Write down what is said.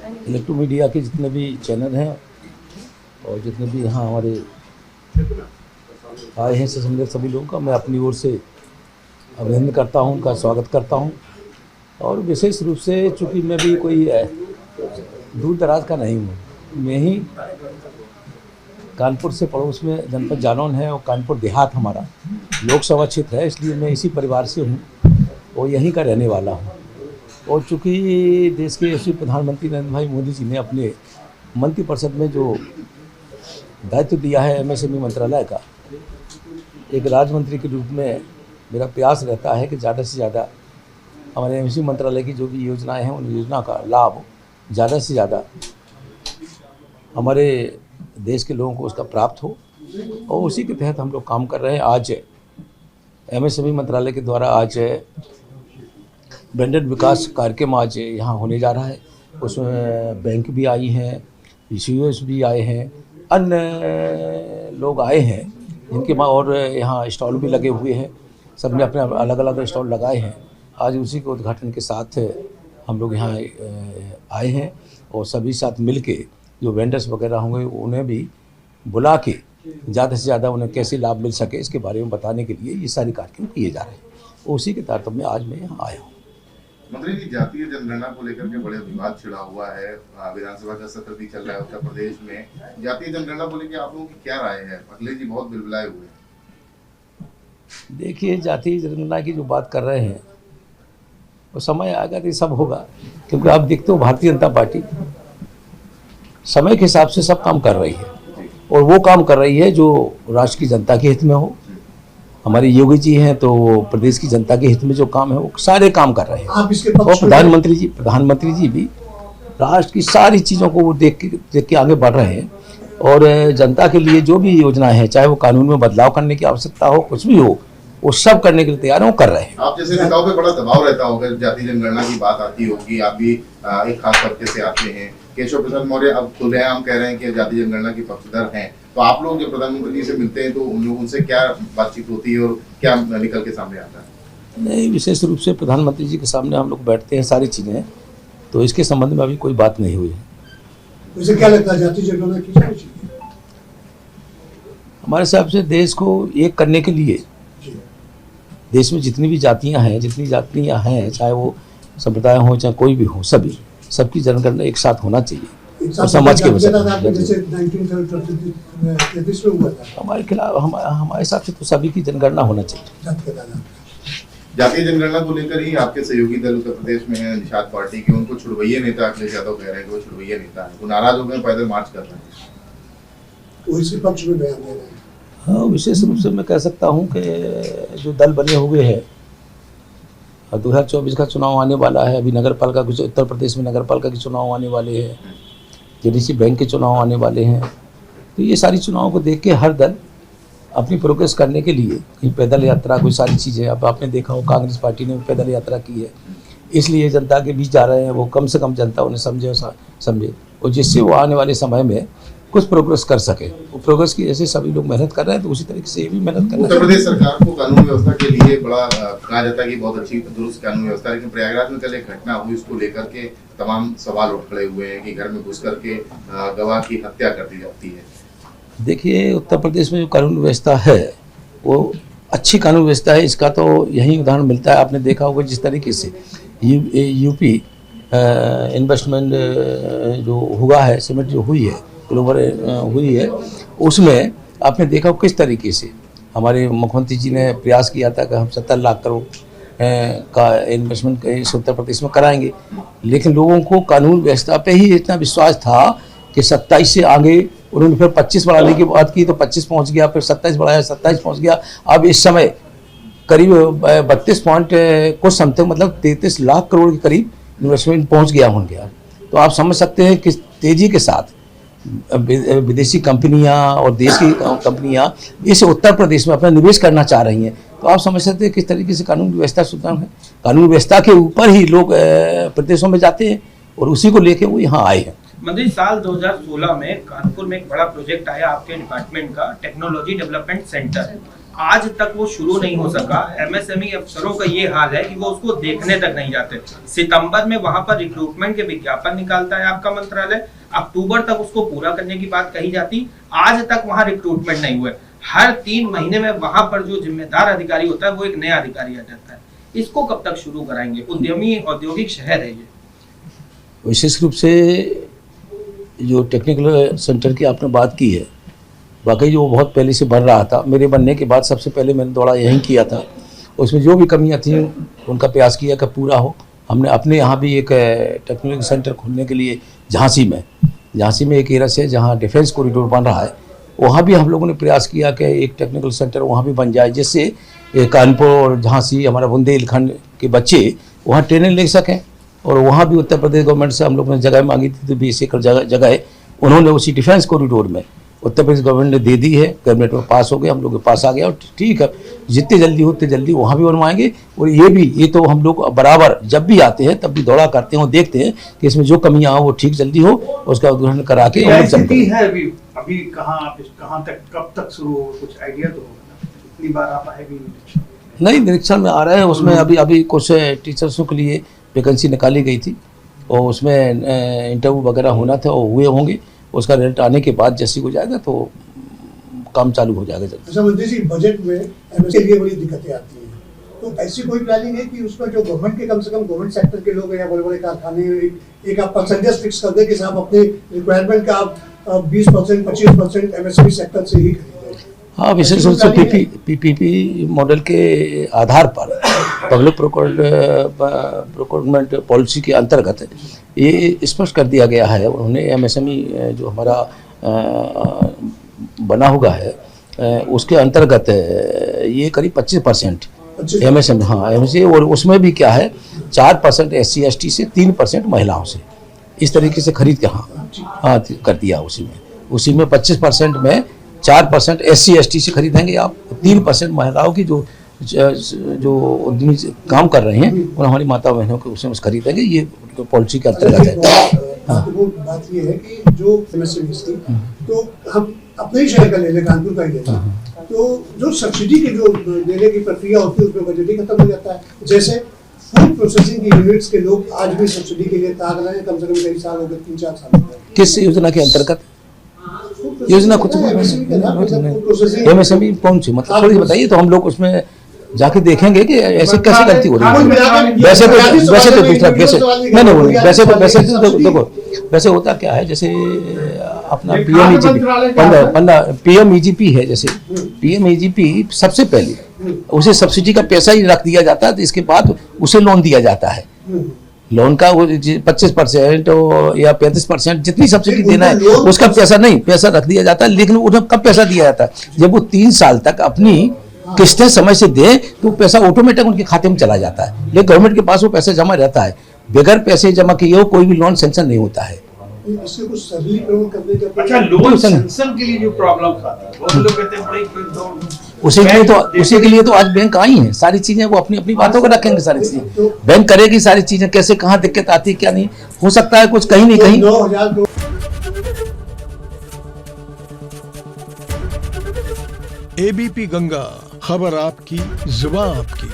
Electro media के जितने भी चैनल हैं और जितने भी यहाँ हमारे आए हैं से सभी लोगों का मैं अपनी ओर से अभिनंदन करता हूँ, उनका स्वागत करता हूँ। और विशेष रूप से चूँकि मैं भी कोई दूर दराज का नहीं हूँ, मैं ही कानपुर से पड़ोस में जनपद जालौन है और कानपुर देहात हमारा लोकसभा क्षेत्र है, इसलिए मैं इसी परिवार से हूँ और यहीं का रहने वाला हूँ। और चूँकि देश के यशस्वी प्रधानमंत्री नरेंद्र भाई मोदी जी ने अपने मंत्रिपरिषद में जो दायित्व दिया है एमएसएमई मंत्रालय का, एक राज्य मंत्री के रूप में मेरा प्रयास रहता है कि ज़्यादा से ज़्यादा हमारे एमएसएमई मंत्रालय की जो भी योजनाएं हैं उन योजना का लाभ ज़्यादा से ज़्यादा हमारे देश के लोगों को उसका प्राप्त हो, और उसी के तहत हम लोग काम कर रहे हैं। आज एमएसएमई मंत्रालय के द्वारा आज ब्रांडेड विकास कार्यक्रम आज यहाँ होने जा रहा है। उसमें बैंक भी आई हैं, पीसीओएस भी आए हैं, अन्य लोग आए हैं जिनके और यहाँ स्टॉल भी लगे हुए हैं। सब ने अपने अलग अलग स्टॉल लगाए हैं। आज उसी के उद्घाटन के साथ हम लोग यहाँ आए हैं और सभी साथ मिल के जो वेंडर्स वगैरह होंगे उन्हें भी बुला के ज़्यादा से ज़्यादा उन्हें कैसे लाभ मिल सके इसके बारे में बताने के लिए ये सारे कार्यक्रम किए जा रहे हैं। उसी के तारतम्य में आज मैं यहाँ आया हूँ। मंत्री जी, जातीय जनगणना को लेकर के बड़े विवाद छिड़ा हुआ है। विधानसभा का सत्र भी चल रहा है उत्तर प्रदेश में। जातीय जनगणना को लेकर आप लोगों की क्या राय है? अखिलेश जी बहुत बिलबिलाए हुए हैं। देखिए, जातीय जनगणना की जो बात कर रहे हैं वो समय आएगा तो ये सब होगा, क्योंकि आप देखते हो भारतीय जनता पार्टी समय के हिसाब से सब काम कर रही है और वो काम कर रही है जो राष्ट्र की जनता के हित में हो। हमारे योगी जी हैं तो प्रदेश की जनता के हित में जो काम है वो सारे काम कर रहे हैं। और प्रधानमंत्री जी भी राष्ट्र की सारी चीज़ों को वो देख के आगे बढ़ रहे हैं और जनता के लिए जो भी योजनाएं हैं, चाहे वो कानून में बदलाव करने की आवश्यकता हो, कुछ भी हो, वो सब करने के लिए तैयार हो, कर रहे हैं। आप जैसे नेताओं पे बड़ा दबाव रहता होगा, जातीय जनगणना की बात आती होगी। आप भी एक खास तबके से आते हैं। केशव प्रसाद मौर्य अब खुलेआम कह रहे हैं कि जातीय जनगणना के पक्षधर हैं, तो आप लोग जब प्रधानमंत्री जी से मिलते हैं तो उनसे क्या बातचीत होती है और क्या निकल के सामने आता है? नहीं, विशेष रूप से प्रधानमंत्री जी के सामने हम लोग बैठते हैं, सारी चीज़ें, तो इसके संबंध में अभी कोई बात नहीं हुई है। मुझे क्या लगता है जातीय जनगणना की जानी चाहिए? हमारे हिसाब से देश को एक करने के लिए देश में जितनी भी जातियां हैं, चाहे वो संप्रदाय हो चाहे कोई भी हो, सबकी जनगणना एक साथ होना चाहिए और समाज के हमारे खिलाफ हमारे हिसाब से तो सभी की जनगणना होना चाहिए। जातीय जनगणना को लेकर ही आपके सहयोगी दल उत्तर प्रदेश में है निषाद पार्टी के, उनको छुड़वैया नेता अखिलेश यादव कह रहे हैं कि वो छुड़वैया नेता है, वो नाराज हो गए, पैदल मार्च कर रहे हैं, वो इसी पक्ष में बयान दे रहे हैं। हाँ, विशेष रूप से मैं कह सकता हूँ कि जो दल बने हुए हैं, 2024 का चुनाव आने वाला है, अभी नगर पालिका कुछ उत्तर प्रदेश में नगर पालिका के चुनाव आने वाले हैं, जेडीसी बैंक के चुनाव आने वाले हैं, तो ये सारी चुनावों को देख के हर दल अपनी प्रोग्रेस करने के लिए कहीं पैदल यात्रा, कोई सारी चीज़ें, अब आपने देखा हो कांग्रेस पार्टी ने पैदल यात्रा की है, इसलिए जनता के बीच जा रहे हैं, वो कम से कम जनता उन्हें समझे और जिससे वो आने वाले समय में कुछ प्रोग्रेस कर सके। वो प्रोग्रेस की ऐसे सभी लोग मेहनत कर रहे हैं, तो उसी तरीके से ये भी मेहनत कर रहे हैं। उत्तर प्रदेश सरकार को कानून व्यवस्था के लिए बड़ा कहा जाता है कि बहुत अच्छी दुरुस्त कानून व्यवस्था, लेकिन प्रयागराज में कल एक घटना हुई, उसको लेकर के तमाम सवाल उठ खड़े हुए हैं कि घर में घुस करके गवाह की हत्या कर दी जाती है। देखिए, उत्तर प्रदेश में जो कानून व्यवस्था है वो अच्छी कानून व्यवस्था है, इसका तो यही उदाहरण मिलता है। आपने देखा होगा जिस तरीके से यूपी इन्वेस्टमेंट जो हुआ है, सीमेंट जो हुई है, ग्लोबल हुई है, उसमें आपने देखा किस तरीके से हमारे मुख्यमंत्री जी ने प्रयास किया था कि हम 70 लाख करोड़ का इन्वेस्टमेंट इस उत्तर प्रदेश में कराएंगे, लेकिन लोगों को कानून व्यवस्था पे ही इतना विश्वास था कि 27 से आगे उन्होंने फिर 25 बढ़ाने की बात की तो 25 पहुंच गया, फिर 27 बढ़ाया, 27 पहुंच गया। अब इस समय करीब 32 पॉइंट कुछ समथिंग, मतलब 33 लाख करोड़ के करीब इन्वेस्टमेंट पहुंच गया होंगे। तो आप समझ सकते हैं किस तेज़ी के साथ विदेशी कंपनियां और देश की कंपनियां इस उत्तर प्रदेश में अपना निवेश करना चाह रही हैं। तो आप समझ सकते हैं किस तरीके से कानून व्यवस्था सुदृढ़ है। कानून व्यवस्था के ऊपर ही लोग प्रदेशों में जाते हैं और उसी को लेके वो यहाँ आए हैं। मंत्री, साल 2016 में कानपुर में एक बड़ा प्रोजेक्ट आया आपके डिपार्टमेंट का, टेक्नोलॉजी डेवलपमेंट सेंटर। आज तक वो शुरू नहीं हो सका। एमएसएमई अफसरों का ये हाल है कि वो उसको देखने तक नहीं जाते। सितंबर में वहां पर रिक्रूटमेंट के विज्ञापन निकालता है आपका मंत्रालय, अक्टूबर तक उसको पूरा करने की बात कही जाती, आज तक वहां रिक्रूटमेंट नहीं हुए। हर 3 महीने में वहां पर जो जिम्मेदार अधिकारी होता है वो एक नया अधिकारी आ जाता है। इसको कब तक शुरू कराएंगे? उद्यमी औद्योगिक शहर है ये। विशेष रूप से जो टेक्निकल सेंटर की आपने बात की है, वाकई जो बहुत पहले से बन रहा था। मेरे बनने के बाद सबसे पहले मैंने दौड़ा यहीं किया था। उसमें जो भी कमियां थी उनका प्रयास किया कि पूरा हो। हमने अपने यहाँ भी एक टेक्निकल सेंटर खोलने के लिए झांसी में एक एरिया है जहाँ डिफेंस कॉरिडोर बन रहा है, वहाँ भी हम लोगों ने प्रयास किया कि एक टेक्निकल सेंटर वहाँ भी बन जाए, जिससे कानपुर और झांसी हमारा बुंदेलखंड के बच्चे वहाँ ट्रेनिंग ले सकें। और वहाँ भी उत्तर प्रदेश गवर्नमेंट से हम लोगों ने जगह मांगी थी, तो 20 एकड़ जगह उन्होंने उसी डिफेंस कॉरिडोर में उत्तर प्रदेश गवर्नमेंट ने दे दी है। कैबिनेट में पास हो गया, हम लोग के पास आ गया। और ठीक है, जितने जल्दी हो उतने जल्दी वहाँ भी बनवाएंगे। और ये तो हम लोग बराबर जब भी आते हैं तब भी दौड़ा करते हैं और देखते हैं कि इसमें जो कमियाँ हो वो ठीक जल्दी हो, उसका उद्घाटन करा के हम लोग चलते हैं। है अभी कहाँ तक कब तक शुरू हो, कुछ आइडिया तो होगा? इतनी बार आप आए भी नहीं, निरीक्षण में आ रहे हैं। उसमें अभी कुछ टीचर्सों के लिए वैकेंसी निकाली गई थी और उसमें इंटरव्यू वगैरह होना था और हुए होंगे। उसका रिजल्ट आने के बाद जैसे हो जाएगा तो काम चालू हो जाएगा जल्दी। अच्छा मंत्री जी, बजट में एमएसएमई के लिए बड़ी दिक्कतें आती हैं, तो ऐसी कोई प्लानिंग है कि उसमें जो गवर्नमेंट के कम से कम गवर्नमेंट सेक्टर के लोग हैं या बड़े बड़े कारखाने, एक आप परसेंटेज फिक्स कर दें कि साहब अपने रिक्वायरमेंट का आप 20% 25% एमएसएमई सेक्टर से ही खरीदें? हाँ, विशेष रूप से पीपीपी मॉडल के आधार पर पब्लिक प्रोक्योरमेंट पॉलिसी के अंतर्गत ये स्पष्ट कर दिया गया है। उन्होंने एमएसएमई जो हमारा बना हुआ है उसके अंतर्गत ये करीब 25% एमएसएमई, हाँ एमएसएमई, और उसमें भी क्या है 4% SC ST से 3% महिलाओं से, इस तरीके से खरीद के हाँ कर दिया। उसी में 25% में 4% SC ST से खरीदेंगे आप, 3% महिलाओं की जो उद्यमी काम कर रहे हैं और हमारी माता बहनों के उसमें खरीदेंगे। ये पॉलिसी के अंतर्गत है। वो बात ये है कि जो एमएसएमई थी, तो हम अपने ही शहर का ले लें, कानपुर का ही ले लें, तो जो सब्सिडी की जो देने की प्रक्रिया होती है उसमें बजट ही खत्म हो जाता है। जैसे फूड प्रोसेसिंग की यूनिट्स के लोग आज भी सब्सिडी के लिए ताक रहे हैं, कम से कम कई साल हो गए, 3-4 साल हो गए। किस योजना के अंतर्गत? योजना कुछ एमएसएमई कौन सी, मतलब थोड़ी बताइए तो हम लोग उसमें जाके देखेंगे कि ऐसे कैसे गलती हो रही है। वैसे तो दूसरा वैसे होता क्या है, जैसे अपना पीएमईजीपी है, जैसे पीएमईजीपी सबसे पहले उसे सब्सिडी का पैसा ही रख दिया जाता है, तो इसके बाद उसे लोन दिया जाता है। लोन का वो 25% या 35% जितनी सब्सिडी देना है उसका पैसा रख दिया जाता है। लेकिन उन्हें कब पैसा दिया जाता है? जब वो 3 साल तक अपनी किस्तें समय से दे तो पैसा ऑटोमेटिक उनके खाते में चला जाता है। लेकिन गवर्नमेंट के पास वो पैसा जमा रहता है, बगैर पैसे जमा किए कोई भी लोन सैंक्शन नहीं होता है। इससे कुछ सरलीकरण करने का अच्छा, लोन सैंक्शन के लिए जो प्रॉब्लम आती है वो लोग कहते हैं उसी के लिए तो आज बैंक आई है। सारी चीजें वो अपनी अपनी बातों को रखेंगे, सारी चीजें बैंक करेगी, सारी चीजें कैसे कहाँ दिक्कत आती है क्या नहीं, हो सकता है कुछ कहीं नहीं कहीं। एबीपी गंगा, खबर आपकी, जुबान आपकी।